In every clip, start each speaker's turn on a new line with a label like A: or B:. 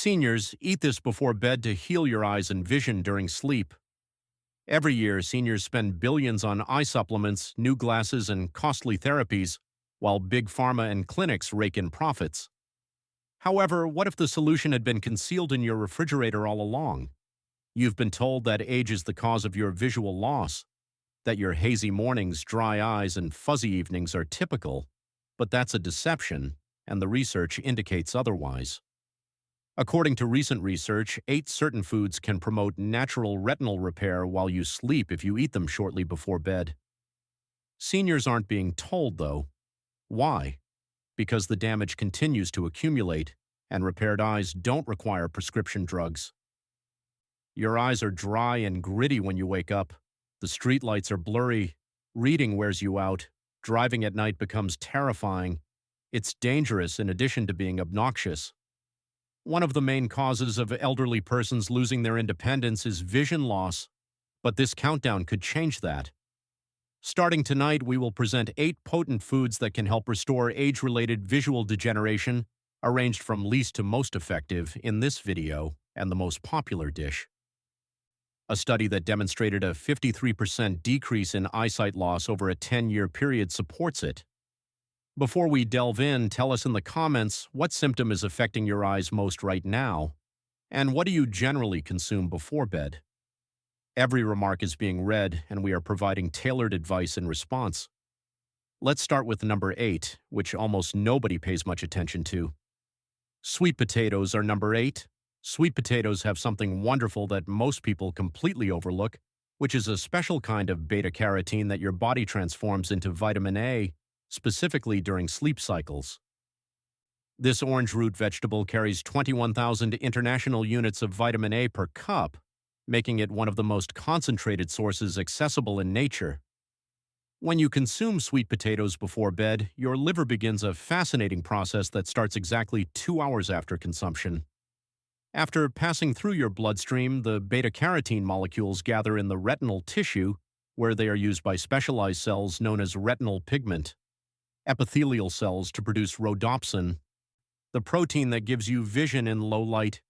A: Seniors, eat this before bed to heal your eyes and vision during sleep. Every year, seniors spend billions on eye supplements, new glasses, and costly therapies, while big pharma and clinics rake in profits. However, what if the solution had been concealed in your refrigerator all along? You've been told that age is the cause of your visual loss, that your hazy mornings, dry eyes, and fuzzy evenings are typical, but that's a deception, and the research indicates otherwise. According to recent research, 8 certain foods can promote natural retinal repair while you sleep if you eat them shortly before bed. Seniors aren't being told, though. Why? Because the damage continues to accumulate, and repaired eyes don't require prescription drugs. Your eyes are dry and gritty when you wake up. The streetlights are blurry. Reading wears you out. Driving at night becomes terrifying. It's dangerous in addition to being obnoxious. One of the main causes of elderly persons losing their independence is vision loss, but this countdown could change that. Starting tonight, we will present 8 potent foods that can help restore age-related visual degeneration, arranged from least to most effective in this video, and the most popular dish. A study that demonstrated a 53% decrease in eyesight loss over a 10-year period supports it. Before we delve in, tell us in the comments what symptom is affecting your eyes most right now, and what do you generally consume before bed? Every remark is being read, and we are providing tailored advice in response. Let's start with number 8, which almost nobody pays much attention to. Sweet potatoes are number 8. Sweet potatoes have something wonderful that most people completely overlook, which is a special kind of beta-carotene that your body transforms into vitamin A, specifically during sleep cycles. This orange root vegetable carries 21,000 international units of vitamin A per cup, making it one of the most concentrated sources accessible in nature. When you consume sweet potatoes before bed, your liver begins a fascinating process that starts exactly 2 hours after consumption. After passing through your bloodstream, the beta-carotene molecules gather in the retinal tissue, where they are used by specialized cells known as retinal pigment, epithelial cells to produce rhodopsin, the protein that gives you vision in low light.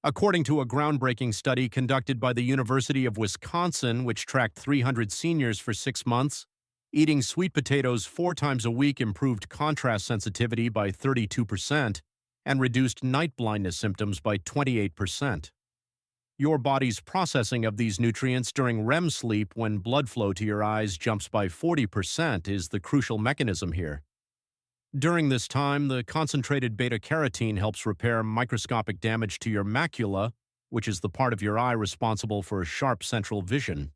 A: According to a groundbreaking study conducted by the University of Wisconsin, which tracked 300 seniors for 6 months, eating sweet potatoes 4 times a week improved contrast sensitivity by 32% and reduced night blindness symptoms by 28%. Your body's processing of these nutrients during REM sleep, when blood flow to your eyes jumps by 40%, is the crucial mechanism here. During this time, the concentrated beta-carotene helps repair microscopic damage to your macula, which is the part of your eye responsible for sharp central vision.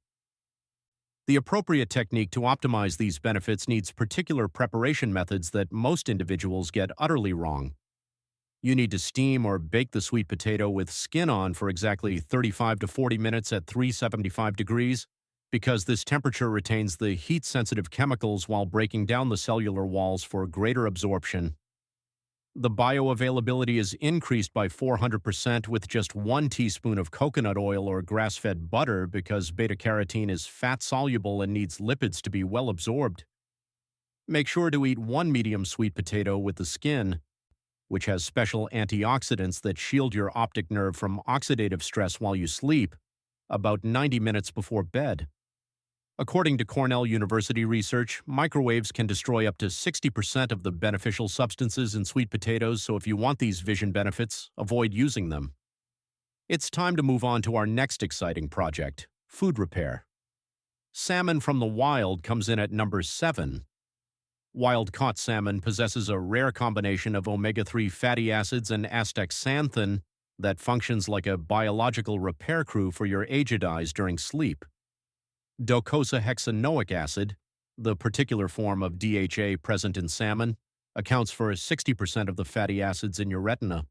A: The appropriate technique to optimize these benefits needs particular preparation methods that most individuals get utterly wrong. You need to steam or bake the sweet potato with skin on for exactly 35 to 40 minutes at 375 degrees, because this temperature retains the heat-sensitive chemicals while breaking down the cellular walls for greater absorption. The bioavailability is increased by 400% with just 1 teaspoon of coconut oil or grass-fed butter, because beta-carotene is fat-soluble and needs lipids to be well absorbed. Make sure to eat 1 medium sweet potato with the skin, which has special antioxidants that shield your optic nerve from oxidative stress while you sleep, about 90 minutes before bed. According to Cornell University research, microwaves can destroy up to 60% of the beneficial substances in sweet potatoes, so if you want these vision benefits, avoid using them. It's time to move on to our next exciting project, food repair. Salmon from the wild comes in at number 7. Wild-caught salmon possesses a rare combination of omega-3 fatty acids and astaxanthin that functions like a biological repair crew for your aged eyes during sleep. Docosahexaenoic acid, the particular form of DHA present in salmon, accounts for 60% of the fatty acids in your retina.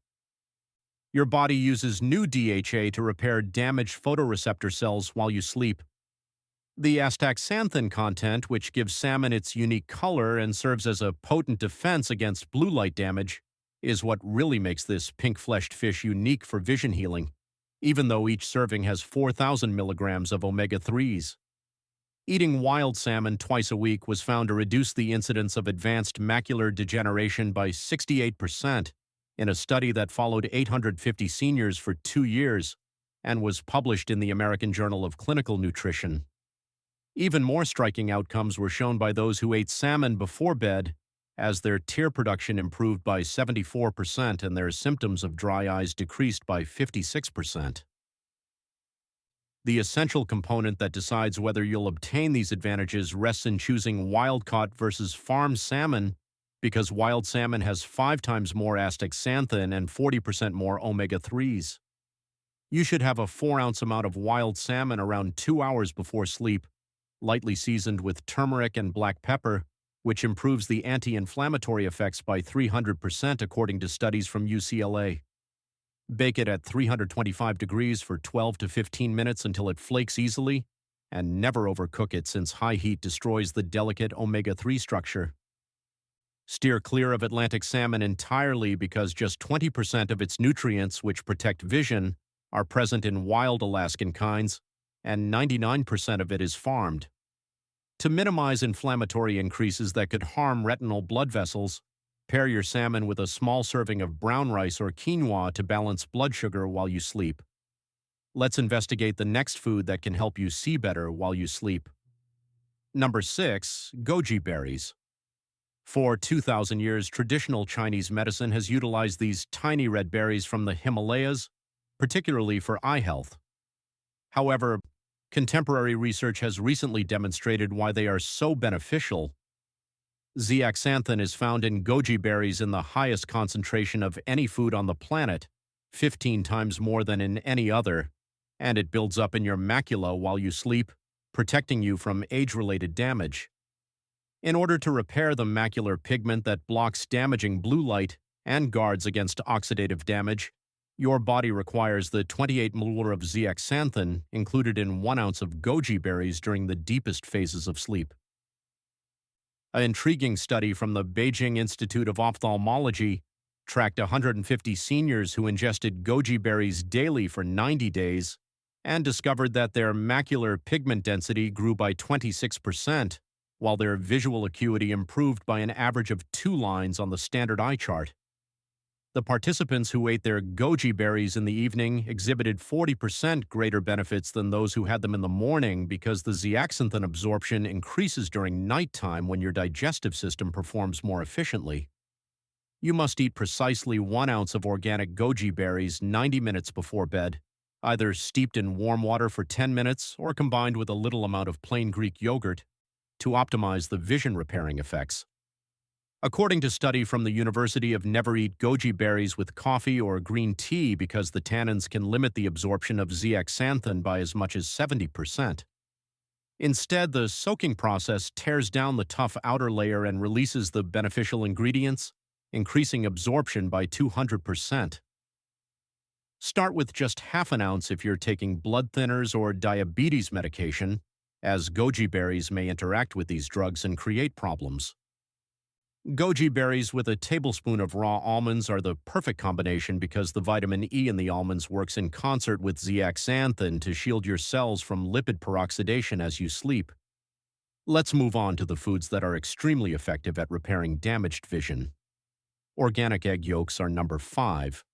A: Your body uses new DHA to repair damaged photoreceptor cells while you sleep. The astaxanthin content, which gives salmon its unique color and serves as a potent defense against blue light damage, is what really makes this pink-fleshed fish unique for vision healing, even though each serving has 4,000 milligrams of omega-3s. Eating wild salmon twice a week was found to reduce the incidence of advanced macular degeneration by 68%, in a study that followed 850 seniors for 2 years and was published in the American Journal of Clinical Nutrition. Even more striking outcomes were shown by those who ate salmon before bed, as their tear production improved by 74% and their symptoms of dry eyes decreased by 56%. The essential component that decides whether you'll obtain these advantages rests in choosing wild-caught versus farm salmon, because wild salmon has 5 times more astaxanthin and 40% more omega-3s. You should have a 4-ounce amount of wild salmon around 2 hours before sleep, lightly seasoned with turmeric and black pepper, which improves the anti-inflammatory effects by 300% according to studies from UCLA. Bake it at 325 degrees for 12 to 15 minutes until it flakes easily, and never overcook it since high heat destroys the delicate omega-3 structure. Steer clear of Atlantic salmon entirely because just 20% of its nutrients, which protect vision, are present in wild Alaskan kinds, and 99% of it is farmed. To minimize inflammatory increases that could harm retinal blood vessels, pair your salmon with a small serving of brown rice or quinoa to balance blood sugar while you sleep. Let's investigate the next food that can help you see better while you sleep. Number 6. Goji berries. For 2,000 years, traditional Chinese medicine has utilized these tiny red berries from the Himalayas, particularly for eye health. However, contemporary research has recently demonstrated why they are so beneficial. Zeaxanthin is found in goji berries in the highest concentration of any food on the planet, 15 times more than in any other, and it builds up in your macula while you sleep, protecting you from age-related damage. In order to repair the macular pigment that blocks damaging blue light and guards against oxidative damage, your body requires the 28 molar of zeaxanthin included in 1 ounce of goji berries during the deepest phases of sleep. An intriguing study from the Beijing Institute of Ophthalmology tracked 150 seniors who ingested goji berries daily for 90 days and discovered that their macular pigment density grew by 26%, while their visual acuity improved by an average of 2 lines on the standard eye chart. The participants who ate their goji berries in the evening exhibited 40% greater benefits than those who had them in the morning because the zeaxanthin absorption increases during nighttime when your digestive system performs more efficiently. You must eat precisely 1 ounce of organic goji berries 90 minutes before bed, either steeped in warm water for 10 minutes or combined with a little amount of plain Greek yogurt, to optimize the vision-repairing effects. According to study from the University of Never eat goji berries with coffee or green tea because the tannins can limit the absorption of zeaxanthin by as much as 70%. Instead, the soaking process tears down the tough outer layer and releases the beneficial ingredients, increasing absorption by 200%. Start with just half an ounce if you're taking blood thinners or diabetes medication, as goji berries may interact with these drugs and create problems. Goji berries with a tablespoon of raw almonds are the perfect combination because the vitamin E in the almonds works in concert with zeaxanthin to shield your cells from lipid peroxidation as you sleep. Let's move on to the foods that are extremely effective at repairing damaged vision. Organic egg yolks are number 5.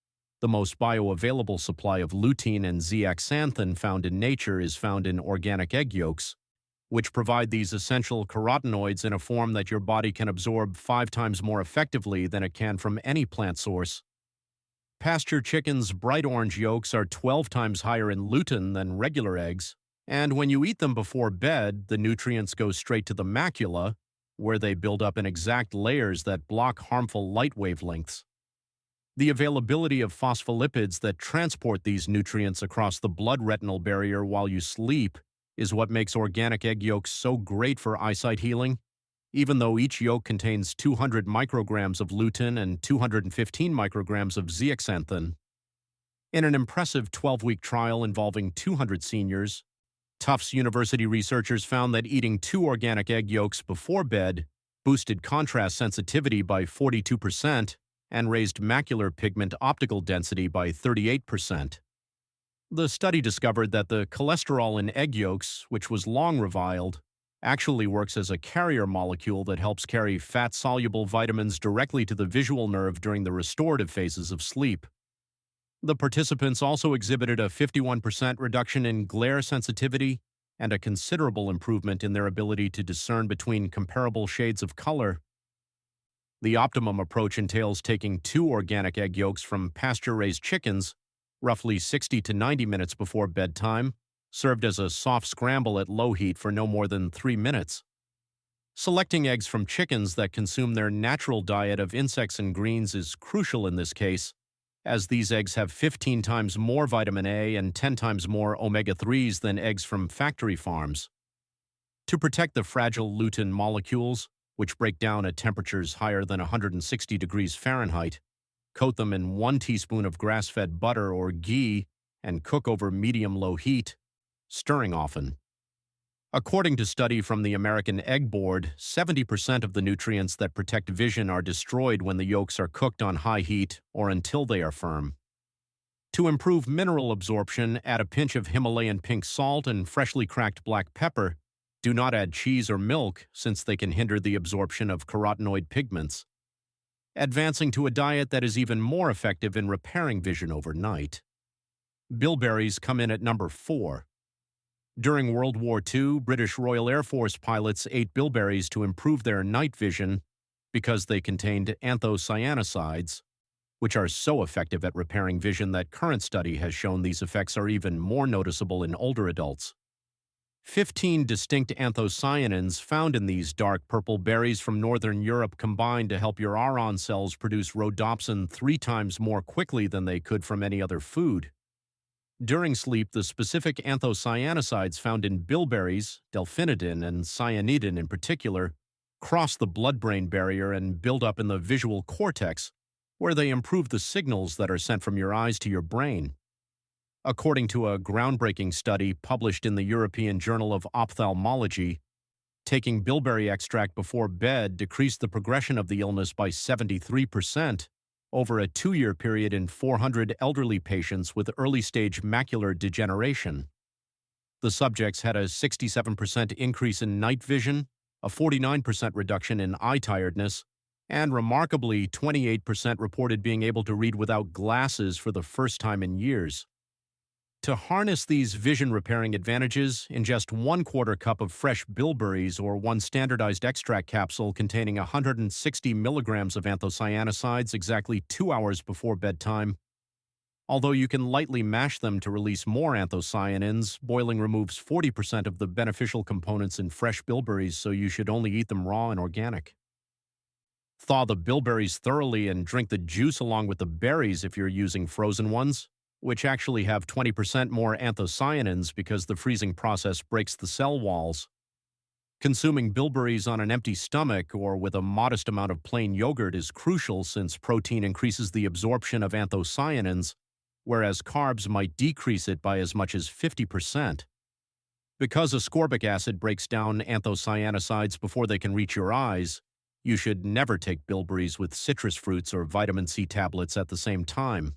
A: The most bioavailable supply of lutein and zeaxanthin found in nature is found in organic egg yolks, which provide these essential carotenoids in a form that your body can absorb 5 times more effectively than it can from any plant source. Pasture chickens' bright orange yolks are 12 times higher in lutein than regular eggs, and when you eat them before bed, the nutrients go straight to the macula, where they build up in exact layers that block harmful light wavelengths. The availability of phospholipids that transport these nutrients across the blood-retinal barrier while you sleep is what makes organic egg yolks so great for eyesight healing, even though each yolk contains 200 micrograms of lutein and 215 micrograms of zeaxanthin. In an impressive 12-week trial involving 200 seniors, Tufts University researchers found that eating 2 organic egg yolks before bed boosted contrast sensitivity by 42% and raised macular pigment optical density by 38%. The study discovered that the cholesterol in egg yolks, which was long reviled, actually works as a carrier molecule that helps carry fat-soluble vitamins directly to the visual nerve during the restorative phases of sleep. The participants also exhibited a 51% reduction in glare sensitivity and a considerable improvement in their ability to discern between comparable shades of color. The optimum approach entails taking 2 organic egg yolks from pasture-raised chickens, roughly 60 to 90 minutes before bedtime, served as a soft scramble at low heat for no more than 3 minutes. Selecting eggs from chickens that consume their natural diet of insects and greens is crucial in this case, as these eggs have 15 times more vitamin A and 10 times more omega-3s than eggs from factory farms. To protect the fragile lutein molecules, which break down at temperatures higher than 160 degrees Fahrenheit, coat them in 1 teaspoon of grass-fed butter or ghee and cook over medium-low heat, stirring often. According to study from the American Egg Board, 70% of the nutrients that protect vision are destroyed when the yolks are cooked on high heat or until they are firm. To improve mineral absorption, add a pinch of Himalayan pink salt and freshly cracked black pepper. Do not add cheese or milk, since they can hinder the absorption of carotenoid pigments. Advancing to a diet that is even more effective in repairing vision overnight. Bilberries come in at number 4. During World War II, British Royal Air Force pilots ate bilberries to improve their night vision because they contained anthocyanins, which are so effective at repairing vision that current study has shown these effects are even more noticeable in older adults. 15 distinct anthocyanins found in these dark purple berries from northern Europe combined to help your iron cells produce rhodopsin 3 times more quickly than they could from any other food. During sleep, the specific anthocyanins found in bilberries, delphinidin and cyanidin in particular, cross the blood-brain barrier and build up in the visual cortex, where they improve the signals that are sent from your eyes to your brain. According to a groundbreaking study published in the European Journal of Ophthalmology, taking bilberry extract before bed decreased the progression of the illness by 73%, over a 2-year period in 400 elderly patients with early-stage macular degeneration. The subjects had a 67% increase in night vision, a 49% reduction in eye tiredness, and remarkably, 28% reported being able to read without glasses for the first time in years. To harness these vision-repairing advantages, ingest 1/4 cup of fresh bilberries or 1 standardized extract capsule containing 160 milligrams of anthocyanins exactly 2 hours before bedtime. Although you can lightly mash them to release more anthocyanins, boiling removes 40% of the beneficial components in fresh bilberries, so you should only eat them raw and organic. Thaw the bilberries thoroughly and drink the juice along with the berries if you're using frozen ones, which actually have 20% more anthocyanins because the freezing process breaks the cell walls. Consuming bilberries on an empty stomach or with a modest amount of plain yogurt is crucial since protein increases the absorption of anthocyanins, whereas carbs might decrease it by as much as 50%. Because ascorbic acid breaks down anthocyanins before they can reach your eyes, you should never take bilberries with citrus fruits or vitamin C tablets at the same time.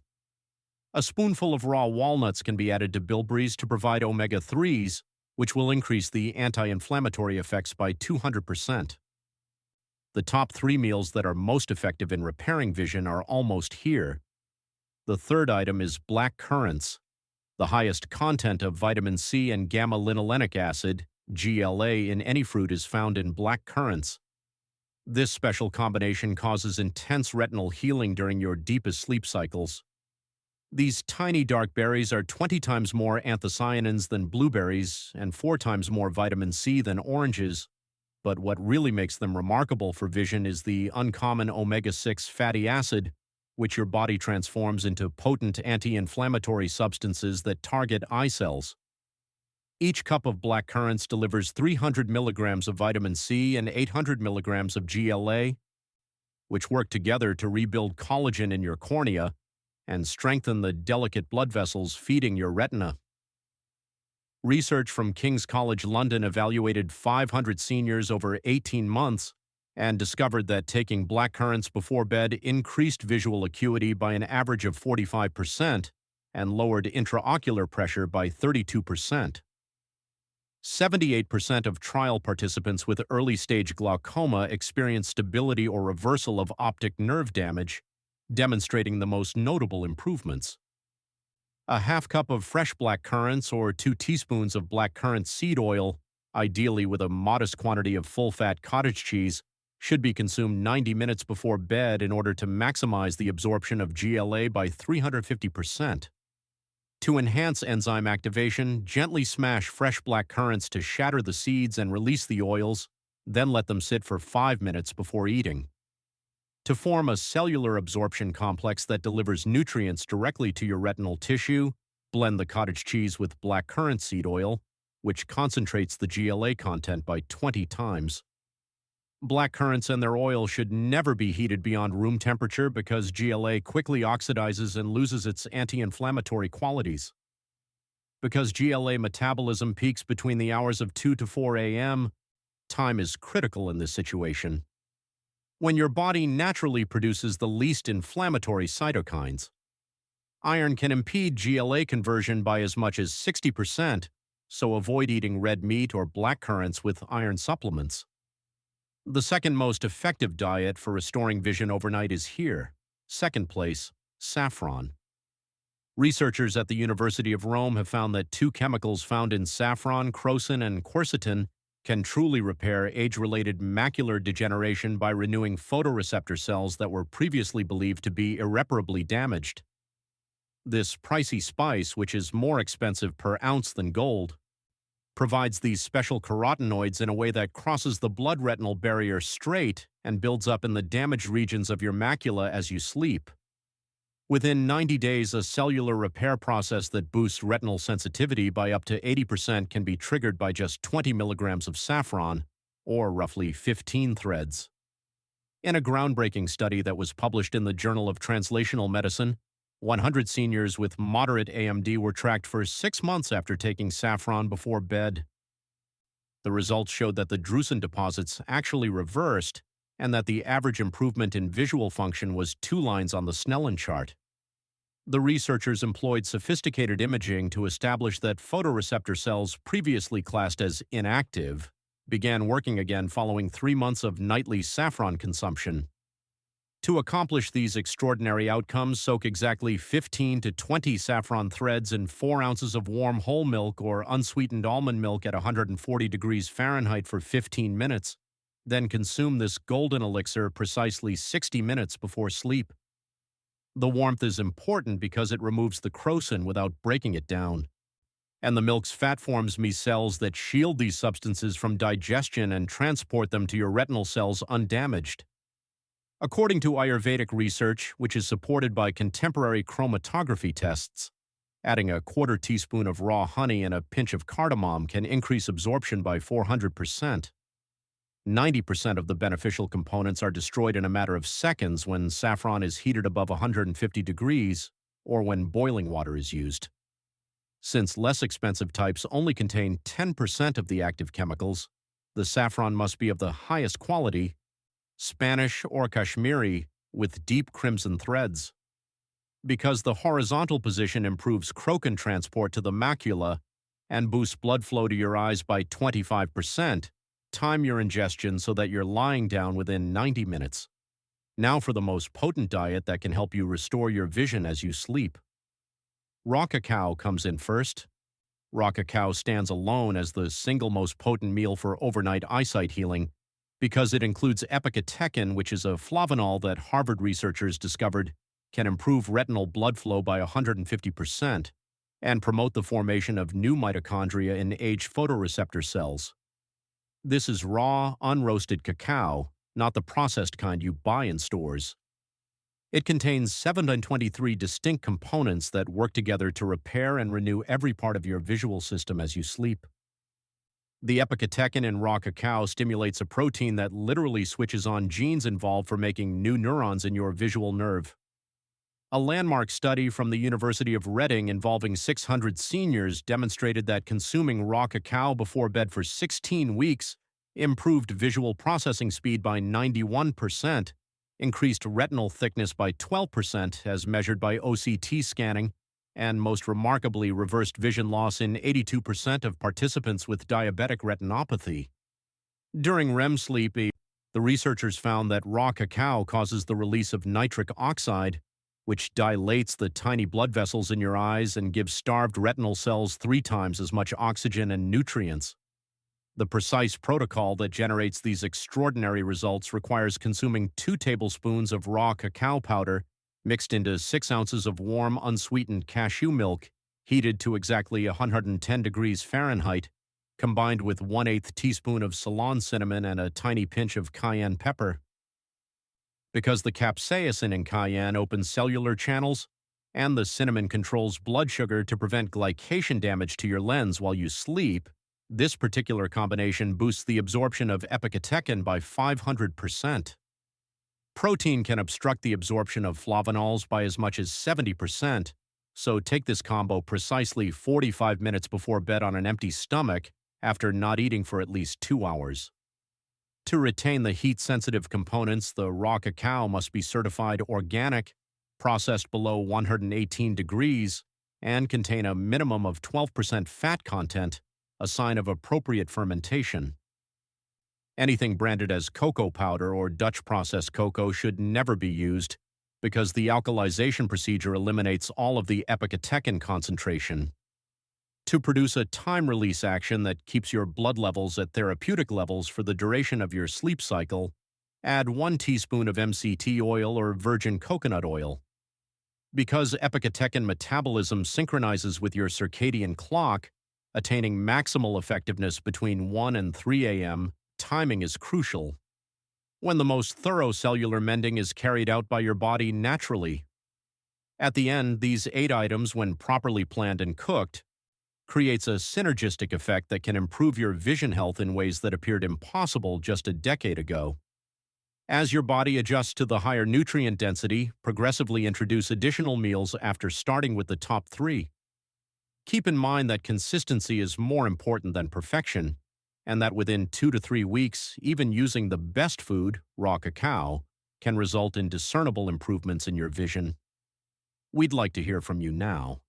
A: A spoonful of raw walnuts can be added to bilberries to provide omega-3s, which will increase the anti-inflammatory effects by 200%. The top 3 meals that are most effective in repairing vision are almost here. The third item is black currants. The highest content of vitamin C and gamma-linolenic acid, GLA, in any fruit is found in black currants. This special combination causes intense retinal healing during your deepest sleep cycles. These tiny dark berries are 20 times more anthocyanins than blueberries and 4 times more vitamin C than oranges, but what really makes them remarkable for vision is the uncommon omega-6 fatty acid, which your body transforms into potent anti-inflammatory substances that target eye cells. Each cup of black currants delivers 300 milligrams of vitamin C and 800 milligrams of GLA, which work together to rebuild collagen in your cornea and strengthen the delicate blood vessels feeding your retina. Research from King's College London evaluated 500 seniors over 18 months and discovered that taking black currants before bed increased visual acuity by an average of 45% and lowered intraocular pressure by 32%. 78% of trial participants with early-stage glaucoma experienced stability or reversal of optic nerve damage, demonstrating the most notable improvements. A half cup of fresh black currants or 2 teaspoons of black currant seed oil, ideally with a modest quantity of full-fat cottage cheese, should be consumed 90 minutes before bed in order to maximize the absorption of GLA by 350%. To enhance enzyme activation, gently smash fresh black currants to shatter the seeds and release the oils, then let them sit for 5 minutes before eating. To form a cellular absorption complex that delivers nutrients directly to your retinal tissue, blend the cottage cheese with black currant seed oil, which concentrates the GLA content by 20 times. Black currants and their oil should never be heated beyond room temperature because GLA quickly oxidizes and loses its anti-inflammatory qualities. Because GLA metabolism peaks between the hours of 2 to 4 a.m., time is critical in this situation. When your body naturally produces the least inflammatory cytokines, iron can impede GLA conversion by as much as 60%, so avoid eating red meat or black currants with iron supplements. The second most effective diet for restoring vision overnight is here. Second place, saffron. Researchers at the University of Rome have found that 2 chemicals found in saffron, crocin, and quercetin can truly repair age-related macular degeneration by renewing photoreceptor cells that were previously believed to be irreparably damaged. This pricey spice, which is more expensive per ounce than gold, provides these special carotenoids in a way that crosses the blood-retinal barrier straight and builds up in the damaged regions of your macula as you sleep. Within 90 days, a cellular repair process that boosts retinal sensitivity by up to 80% can be triggered by just 20 milligrams of saffron, or roughly 15 threads. In a groundbreaking study that was published in the Journal of Translational Medicine, 100 seniors with moderate AMD were tracked for 6 months after taking saffron before bed. The results showed that the drusen deposits actually reversed and that the average improvement in visual function was 2 lines on the Snellen chart. The researchers employed sophisticated imaging to establish that photoreceptor cells previously classed as inactive began working again following 3 months of nightly saffron consumption. To accomplish these extraordinary outcomes, soak exactly 15 to 20 saffron threads in 4 ounces of warm whole milk or unsweetened almond milk at 140 degrees Fahrenheit for 15 minutes, then consume this golden elixir precisely 60 minutes before sleep. The warmth is important because it removes the crocin without breaking it down, and the milk's fat forms micelles that shield these substances from digestion and transport them to your retinal cells undamaged. According to Ayurvedic research, which is supported by contemporary chromatography tests, adding a quarter teaspoon of raw honey and a pinch of cardamom can increase absorption by 400%. 90% of the beneficial components are destroyed in a matter of seconds when saffron is heated above 150 degrees or when boiling water is used. Since less expensive types only contain 10% of the active chemicals, the saffron must be of the highest quality, Spanish or Kashmiri, with deep crimson threads. Because the horizontal position improves Crocin transport to the macula and boosts blood flow to your eyes by 25%, time your ingestion so that you're lying down within 90 minutes. Now for the most potent diet that can help you restore your vision as you sleep. Raw cacao comes in first. Raw cacao stands alone as the single most potent meal for overnight eyesight healing because it includes Epicatechin, which is a flavanol that Harvard researchers discovered can improve retinal blood flow by 150% and promote the formation of new mitochondria in aged photoreceptor cells. This is raw, unroasted cacao, not the processed kind you buy in stores. It contains 723 distinct components that work together to repair and renew every part of your visual system as you sleep. The epicatechin in raw cacao stimulates a protein that literally switches on genes involved for making new neurons in your visual nerve. A landmark study from the University of Reading involving 600 seniors demonstrated that consuming raw cacao before bed for 16 weeks improved visual processing speed by 91%, increased retinal thickness by 12% as measured by OCT scanning, and most remarkably reversed vision loss in 82% of participants with diabetic retinopathy. During REM sleep, the researchers found that raw cacao causes the release of nitric oxide, which dilates the tiny blood vessels in your eyes and gives starved retinal cells 3 times as much oxygen and nutrients. The precise protocol that generates these extraordinary results requires consuming 2 tablespoons of raw cacao powder mixed into 6 ounces of warm, unsweetened cashew milk, heated to exactly 110 degrees Fahrenheit, combined with 1/8 teaspoon of Ceylon cinnamon and a tiny pinch of cayenne pepper. Because the capsaicin in cayenne opens cellular channels, and the cinnamon controls blood sugar to prevent glycation damage to your lens while you sleep, this particular combination boosts the absorption of epicatechin by 500%. Protein can obstruct the absorption of flavonols by as much as 70%, so take this combo precisely 45 minutes before bed on an empty stomach after not eating for at least 2 hours. To retain the heat-sensitive components, the raw cacao must be certified organic, processed below 118 degrees, and contain a minimum of 12% fat content, a sign of appropriate fermentation. Anything branded as cocoa powder or Dutch processed cocoa should never be used because the alkalization procedure eliminates all of the epicatechin concentration. To produce a time-release action that keeps your blood levels at therapeutic levels for the duration of your sleep cycle, add 1 teaspoon of MCT oil or virgin coconut oil. Because epicatechin metabolism synchronizes with your circadian clock, attaining maximal effectiveness between 1 and 3 a.m., timing is crucial. When the most thorough cellular mending is carried out by your body naturally. At the end, these 8 items, when properly planned and cooked, creates a synergistic effect that can improve your vision health in ways that appeared impossible just a decade ago. As your body adjusts to the higher nutrient density, progressively introduce additional meals after starting with the top 3. Keep in mind that consistency is more important than perfection, and that within 2 to 3 weeks, even using the best food, raw cacao, can result in discernible improvements in your vision. We'd like to hear from you now.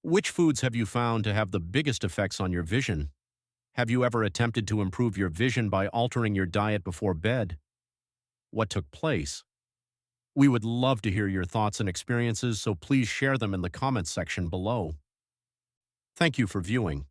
A: Which foods have you found to have the biggest effects on your vision? Have you ever attempted to improve your vision by altering your diet before bed? What took place? We would love to hear your thoughts and experiences, so please share them in the comments section below. Thank you for viewing.